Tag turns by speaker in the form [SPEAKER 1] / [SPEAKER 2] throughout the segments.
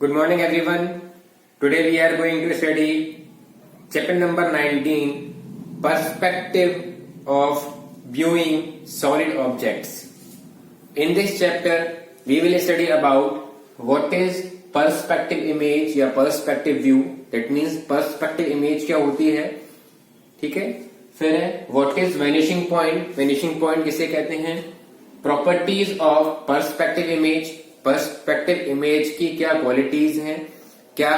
[SPEAKER 1] Good morning everyone. Today we are going to study chapter number 19, Perspective of Viewing Solid Objects. In this chapter we will study about what is perspective image या perspective view. That means perspective image क्या होती है, ठीक है. फिर है what is vanishing point. Vanishing point किसे कहते हैं. Properties of perspective image. Perspective image की क्या क्वालिटीज हैं, क्या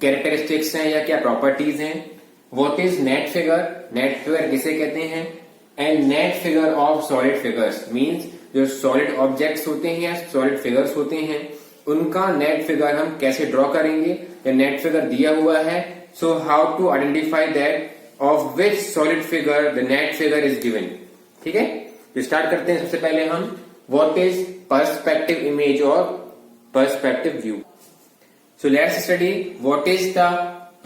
[SPEAKER 1] कैरेक्टरिस्टिक्स हैं या क्या प्रॉपर्टीज हैं. What is net figure. Net figure किसे कहते हैं. And net figure of solid figures means जो सॉलिड ऑब्जेक्ट्स होते हैं या सॉलिड फिगर्स होते हैं उनका नेट फिगर हम कैसे ड्रॉ करेंगे. या नेट फिगर दिया हुआ है, so how to identify that of which solid figure the net figure is given. ठीक है, तो स्टार्ट करते हैं. सबसे पहले हम what is perspective image or perspective view. So let's study what is the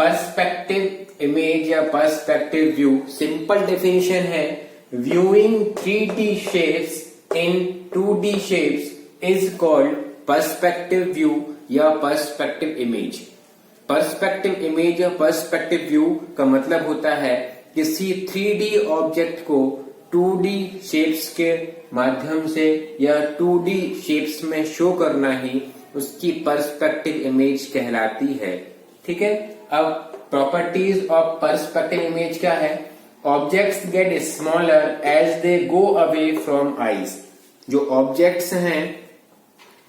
[SPEAKER 1] perspective image या perspective view. Simple definition है viewing 3D shapes in 2D shapes is called perspective view या perspective image. Perspective image या perspective view का मतलब होता है किसी 3D object को 2D शेप्स के माध्यम से या 2D शेप्स में शो करना ही उसकी पर्सपेक्टिव इमेज कहलाती है. ठीक है. अब प्रॉपर्टीज ऑफ पर्सपेक्टिव इमेज क्या है. Objects get smaller as they go away from eyes. जो ऑब्जेक्ट्स हैं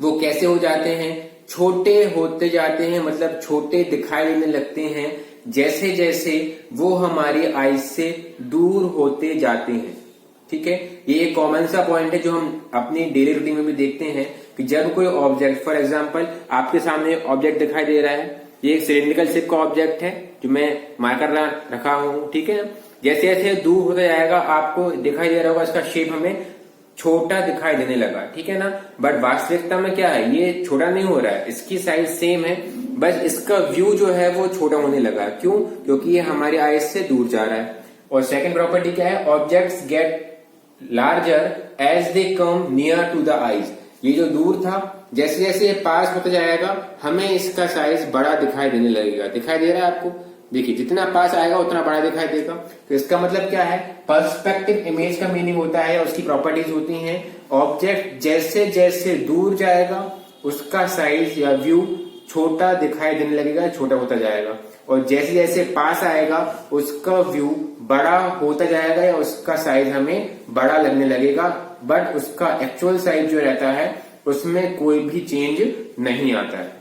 [SPEAKER 1] वो कैसे हो जाते हैं, छोटे होते जाते हैं, मतलब छोटे दिखाई देने लगते हैं जैसे जैसे वो हमारी आईज से दूर होते जाते हैं. ठीक है, ये एक कॉमन सा पॉइंट है जो हम अपनी डेली रूटीन में भी देखते हैं कि जब कोई ऑब्जेक्ट, फॉर एग्जांपल आपके सामने ऑब्जेक्ट दिखाई दे रहा है, ये एक सिलेंड्रिकल शेप का ऑब्जेक्ट है जो मैं मार्कर रखा हूं. ठीक है, जैसे जैसे दूर होता जाएगा आपको दिखाई दे रहा होगा इसका शेप हमें छोटा दिखाई देने लगा. ठीक है ना, बट वास्तविकता में क्या है, ये छोटा नहीं हो रहा है, इसकी साइज सेम है, बस इसका व्यू जो है वो छोटा होने लगा. क्यों, क्योंकि ये हमारी आईज से दूर जा रहा है. और सेकेंड प्रॉपर्टी क्या है, objects get larger as they come near to the eyes. ये जो दूर था जैसे जैसे ये पास होता जाएगा हमें इसका साइज बड़ा दिखाई देने लगेगा. दिखाई दे रहा है आपको, देखिए जितना पास आएगा उतना बड़ा दिखाई देगा. तो इसका मतलब क्या है, पर्सपेक्टिव इमेज का मीनिंग होता है, उसकी प्रॉपर्टीज होती हैं ऑब्जेक्ट जैसे जैसे दूर जाएगा उसका साइज या व्यू छोटा दिखाई देने लगेगा, छोटा होता जाएगा, और जैसे जैसे पास आएगा उसका व्यू बड़ा होता जाएगा या उसका साइज हमें बड़ा लगने लगेगा, बट उसका एक्चुअल साइज जो रहता है उसमें कोई भी चेंज नहीं आता है.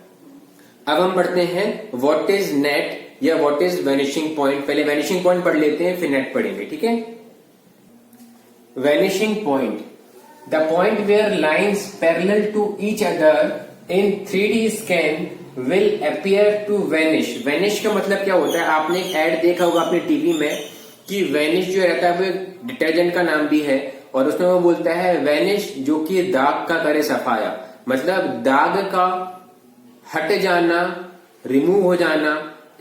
[SPEAKER 1] अब हम पढ़ते हैं व्हाट इज नेट या व्हाट इज वैनिशिंग पॉइंट. पहले वैनिशिंग पॉइंट पढ़ लेते हैं फिर नेट पढ़ेंगे. ठीक है, vanishing point, the point where lines parallel to each other in 3D scan will appear to vanish. Vanish का मतलब क्या होता है, आपने एक एड देखा होगा अपने टीवी में कि वैनिश जो रहता है वो एक डिटर्जेंट का नाम भी है, और उसमें वो बोलता है वैनिश जो कि दाग का करे सफाया. मतलब दाग का हट जाना, रिमूव हो जाना,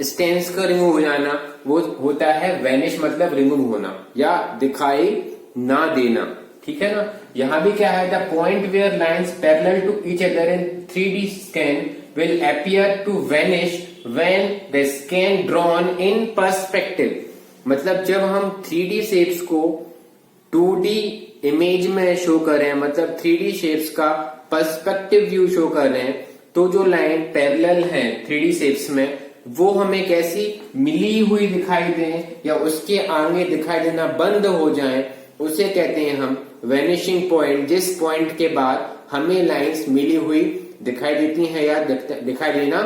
[SPEAKER 1] स्टेन्स का रिमूव हो जाना, वो होता है वैनिश, मतलब रिमूव होना या दिखाई ना देना. ठीक है ना. यहां भी क्या है, the point where lines parallel to each other in 3D scan will appear to vanish when the scan drawn in perspective. मतलब जब हम 3D शेप्स को 2D इमेज में शो कर रहे हैं, मतलब 3D शेप्स का पर्सपेक्टिव व्यू शो कर रहे हैं, तो जो लाइन पैरेलल है 3D शेप्स में वो हमें कैसी मिली हुई दिखाई दे या उसके आगे दिखाई देना बंद हो जाए, उसे कहते हैं हम वैनिशिंग पॉइंट. जिस पॉइंट के बाद हमें लाइंस मिली हुई दिखाई देती हैं या दिखाई देना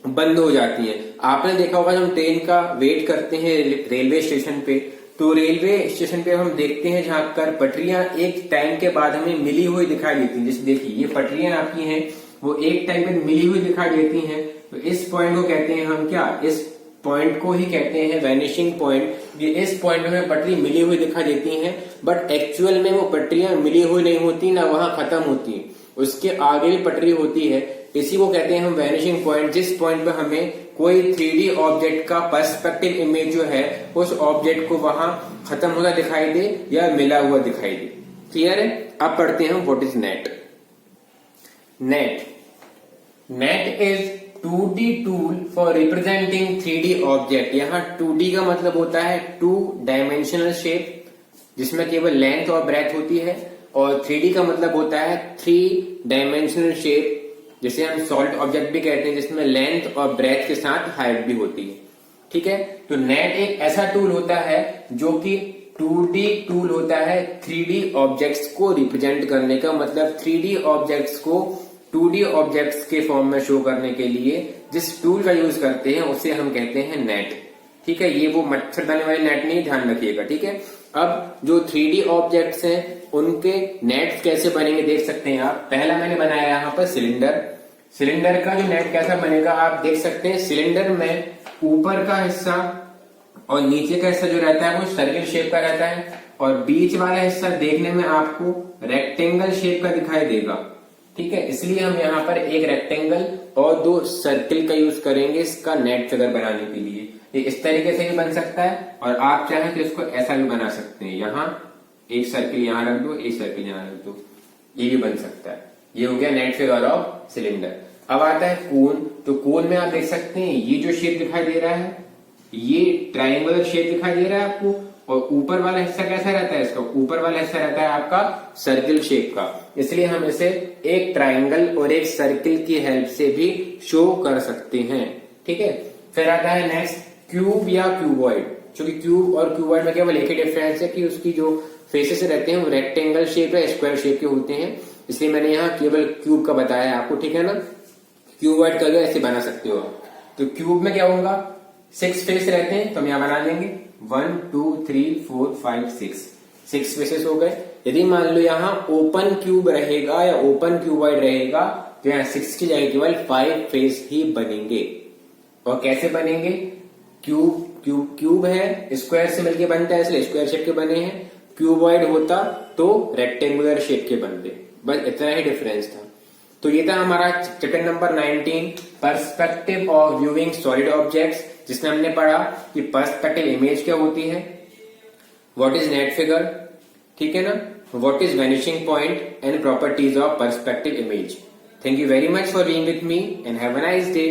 [SPEAKER 1] बंद हो जाती हैं. आपने देखा होगा जब हम ट्रेन का वेट करते हैं रेलवे स्टेशन पे, तो रेलवे स्टेशन पे हम देखते हैं जहां पर पटरियां एक टाइम के बाद हमें मिली हुई दिखाई देती हैं. जैसे देखिए ये पटरियां आपकी हैं वो एक टाइम पे मिली हुई दिखाई देती हैं. तो इस पॉइंट को कहते हैं हम क्या, इस पॉइंट को ही कहते हैं वैनिशिंग पॉइंट. ये इस पॉइंट में पटरी मिली हुई दिखाई देती हैं, बट एक्चुअल में वो पटरियां मिली हुई नहीं होती, ना वहां खत्म होती है, उसके आगे भी पटरी होती है. इसी को कहते हैं हम वैनिशिंग पॉइंट, जिस पॉइंट पे हमें कोई 3D ऑब्जेक्ट का पर्सपेक्टिव इमेज जो है उस ऑब्जेक्ट को वहां खत्म होता दिखाई दे या मिला हुआ दिखाई दे. क्लियर है. अब पढ़ते हैं what is net. Net net is 2D tool for representing 3D object. यहाँ 2D का मतलब होता है 2 डायमेंशनल शेप जिसमें केवल लेंथ और ब्रेथ होती है, और 3D का मतलब होता है 3 डायमेंशनल शेप जिसे हम सॉलिड ऑब्जेक्ट भी कहते हैं, जिसमें लेंथ और ब्रेथ के साथ हाइट भी होती है। ठीक है, तो नेट एक ऐसा टूल होता है जो कि 2D टूल होता है 3D ऑब्जेक्ट्स को रिप्रेजेंट करने का, मतलब 3D ऑब्जेक्ट्स को 2D ऑब्जेक्ट्स के फॉर्म में शो करने के लिए जिस टूल का यूज करते हैं उसे हम कहते हैं नेट। ठीक है, ये वो मच्छरदानी वाले नेट नहीं, ध्यान रखिएगा। ठीक है, अब जो 3D ऑब्जेक्ट्स हैं उनके नेट कैसे बनेंगे देख सकते हैं आप। पहला मैंने बनाया यहाँ पर सिलेंडर। सिलेंडर का जो नेट कैसा बनेगा आप देख सकते हैं। सिलेंडर में ऊपर का हिस्सा और नीचे का हिस्सा जो रहता है वो सर्किल शेप का रहता है, और बीच वाला हिस्सा देखने में आपको रेक्टेंगल शेप का दिखाई देगा। ठीक है, इसलिए हम यहाँ पर एक रेक्टेंगल और 2 सर्किल का यूज करेंगे इसका नेट फिगर बनाने के लिए। ये इस तरीके से भी बन सकता है, और आप चाहें तो इसको ऐसा भी बना सकते हैं। यहाँ एक सर्किल यहाँ रख दो, एक सर्किल यहाँ रख दो, ये भी बन सकता है। ये हो गया नेट फिगर ऑफ सिलेंडर। अब आता है कोन। तो कोन में आप देख सकते हैं ये जो शेप दिखाई दे रहा है ये ट्रायंगुलर शेप दिखाई दे रहा है आपको, और ऊपर वाला हिस्सा कैसा रहता है इसका, ऊपर वाला हिस्सा रहता है आपका सर्किल शेप का, इसलिए हम इसे एक ट्रायंगल और एक सर्किल की हेल्प से भी शो कर सकते हैं। ठीक है, फिर आता है नेक्स्ट क्यूब या क्यूबॉइड। क्योंकि क्यूब और क्यूबॉइड में केवल एक ही डिफरेंस है कि उसकी जो फेसेस रहते हैं वो रेक्टेंगल शेप या स्क्वायर शेप के होते हैं, इसलिए मैंने यहाँ केवल क्यूब का बताया आपको। ठीक है ना, क्यूबॉइड का भी ऐसे बना सकते हो। तो क्यूब में क्या होगा, 6 फेस रहते हैं, तो हम यहाँ बना लेंगे 1 2 3 4 5 6 फेसेस हो गए। यदि मान लो यहाँ ओपन क्यूब रहेगा या ओपन क्यूबॉइड रहेगा तो यहाँ 6 की जगह केवल 5 फेस ही बनेंगे। और कैसे बनेंगे, क्यूब है स्क्वायर से मिलके बनता है इसलिए स्क्वायर शेप के बने हैं, क्यूबॉइड होता तो रेक्टेंगुलर शेप के बनते। बस इतना ही डिफरेंस था। तो ये था हमारा chapter number 19 perspective of viewing solid objects, जिसमें हमने पढ़ा कि पर्सपेक्टिव इमेज क्या होती है, व्हाट इज नेट फिगर, ठीक है ना, what is vanishing point and properties of perspective image. Thank you very much for being with me and have a nice day.